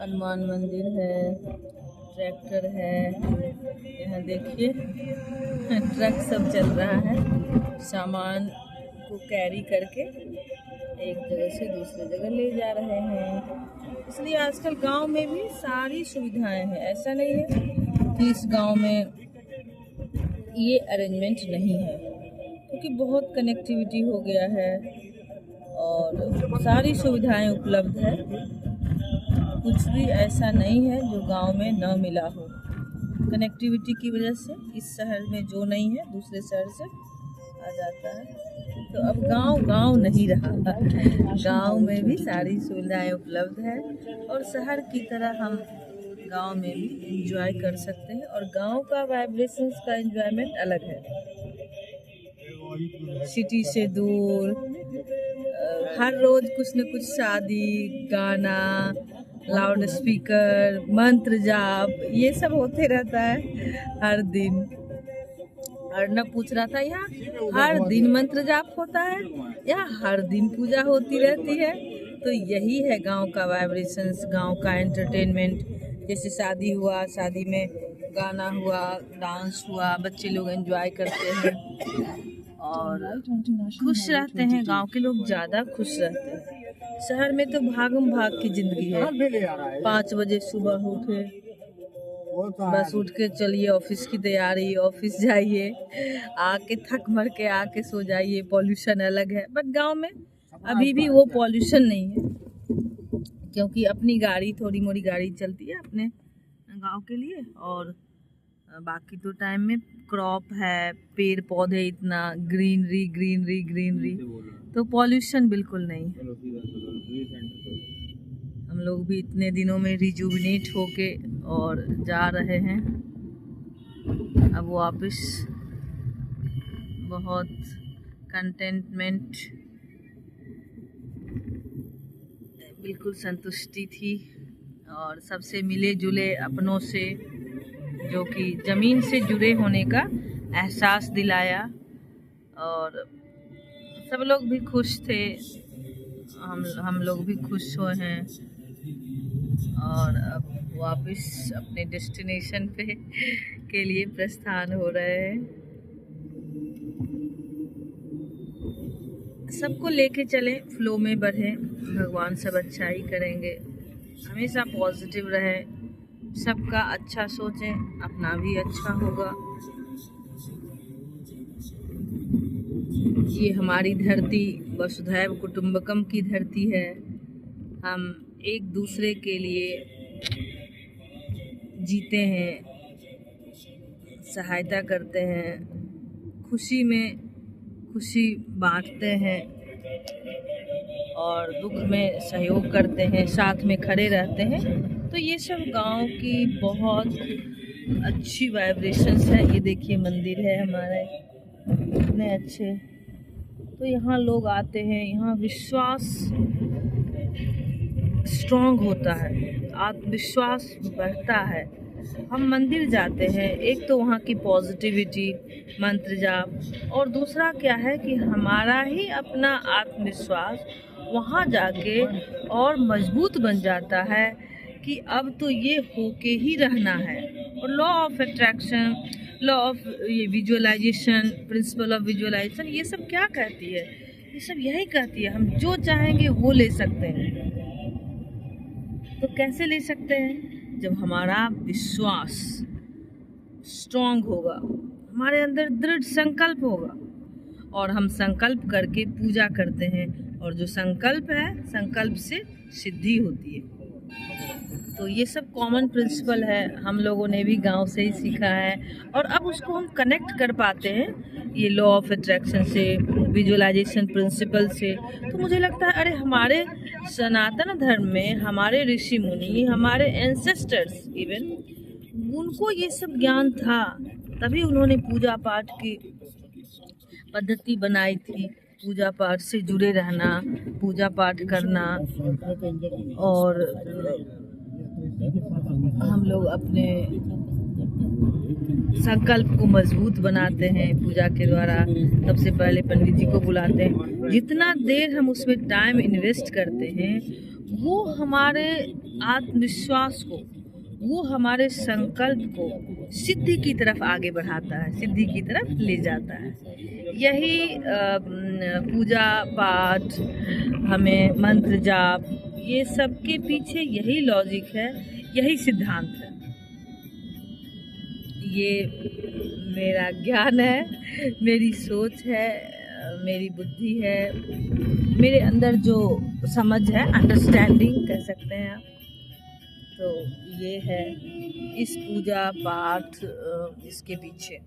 हनुमान मंदिर है, ट्रैक्टर है, यहाँ देखिए ट्रक सब चल रहा है, सामान को कैरी करके एक जगह से दूसरी जगह ले जा रहे हैं। इसलिए आजकल गांव में भी सारी सुविधाएं हैं, ऐसा नहीं है कि इस गांव में ये अरेंजमेंट नहीं है, क्योंकि बहुत कनेक्टिविटी हो गया है और सारी सुविधाएं उपलब्ध है। कुछ भी ऐसा नहीं है जो गांव में न मिला हो। कनेक्टिविटी की वजह से इस शहर में जो नहीं है दूसरे शहर से आ जाता है। तो अब गांव नहीं रहा, गांव में भी सारी सुविधाएं उपलब्ध है और शहर की तरह हम गांव में भी एंजॉय कर सकते हैं। और गांव का वाइब्रेशंस का एंजॉयमेंट अलग है, सिटी से दूर। हर रोज कुछ न कुछ शादी, गाना, लाउड स्पीकर, मंत्र जाप, ये सब होते रहता है हर दिन। अर्नब पूछ रहा था, यहाँ हर दिन मंत्र जाप होता है, यहाँ हर दिन पूजा होती रहती है। तो यही है गांव का वाइब्रेशंस, गांव का एंटरटेनमेंट। जैसे शादी हुआ, शादी में गाना हुआ, डांस हुआ, बच्चे लोग एंजॉय करते हैं और खुश रहते हैं। गांव के लोग ज़्यादा खुश रहते हैं। शहर में तो भागम भाग की जिंदगी है। 5 बजे सुबह उठे, बस उठ के चलिए ऑफिस की तैयारी, ऑफिस जाइए, आके थक मर के आके सो जाइए। पॉल्यूशन अलग है, बट गांव में अभी भी वो पॉल्यूशन नहीं है, क्योंकि अपनी गाड़ी, थोड़ी मोड़ी गाड़ी चलती है अपने गांव के लिए। और बाकी तो टाइम में क्रॉप है, पेड़ पौधे, इतना ग्रीनरी, तो पॉल्यूशन बिल्कुल नहीं। हम लोग भी इतने दिनों में रिजुविनेट होके और जा रहे हैं अब वापस। बहुत कंटेंटमेंट, बिल्कुल संतुष्टि थी और सबसे मिले जुले अपनों से, जो कि ज़मीन से जुड़े होने का एहसास दिलाया। और सब लोग भी खुश थे, हम लोग भी खुश हुए हैं और अब वापस अपने डेस्टिनेशन पे के लिए प्रस्थान हो रहे हैं। सबको लेके चलें, फ्लो में बढ़ें, भगवान सब अच्छा ही करेंगे। हमेशा पॉजिटिव रहें, सबका अच्छा सोचें, अपना भी अच्छा होगा। ये हमारी धरती वसुधैव कुटुंबकम की धरती है। हम एक दूसरे के लिए जीते हैं, सहायता करते हैं, खुशी में खुशी बांटते हैं और दुख में सहयोग करते हैं, साथ में खड़े रहते हैं। तो ये सब गांव की बहुत अच्छी वाइब्रेशंस है। ये देखिए मंदिर है हमारे, इतने अच्छे। तो यहाँ लोग आते हैं, यहाँ विश्वास स्ट्रॉन्ग होता है, आत्मविश्वास बढ़ता है। हम मंदिर जाते हैं, एक तो वहाँ की पॉजिटिविटी, मंत्र जाप, और दूसरा क्या है कि हमारा ही अपना आत्मविश्वास वहाँ जाके और मजबूत बन जाता है कि अब तो ये होके ही रहना है। और law of attraction, law of ये विजुअलाइजेशन, प्रिंसिपल ऑफ विजुअलाइजेशन, ये सब क्या कहती है? ये सब यही कहती है हम जो चाहेंगे वो ले सकते हैं। तो कैसे ले सकते हैं? जब हमारा विश्वास स्ट्रॉन्ग होगा, हमारे अंदर दृढ़ संकल्प होगा और हम संकल्प करके पूजा करते हैं। और जो संकल्प है, संकल्प से सिद्धि होती है। तो ये सब कॉमन प्रिंसिपल है, हम लोगों ने भी गांव से ही सीखा है और अब उसको हम कनेक्ट कर पाते हैं ये लॉ ऑफ अट्रैक्शन से, विजुअलाइजेशन प्रिंसिपल से। तो मुझे लगता है अरे हमारे सनातन धर्म में हमारे ऋषि मुनि, हमारे एंसेस्टर्स इवन, उनको ये सब ज्ञान था, तभी उन्होंने पूजा पाठ की पद्धति बनाई थी। पूजा पाठ से जुड़े रहना, पूजा पाठ करना। और हम लोग अपने संकल्प को मजबूत बनाते हैं पूजा के द्वारा। सबसे पहले पंडित जी को बुलाते हैं। जितना देर हम उसमें टाइम इन्वेस्ट करते हैं वो हमारे आत्मविश्वास को, वो हमारे संकल्प को सिद्धि की तरफ आगे बढ़ाता है, सिद्धि की तरफ ले जाता है। यही पूजा पाठ, हमें मंत्र जाप, ये सब के पीछे यही लॉजिक है, यही सिद्धांत है। ये मेरा ज्ञान है, मेरी सोच है, मेरी बुद्धि है, मेरे अंदर जो समझ है, अंडरस्टैंडिंग कह सकते हैं आप। तो ये है इस पूजा पाठ इसके पीछे।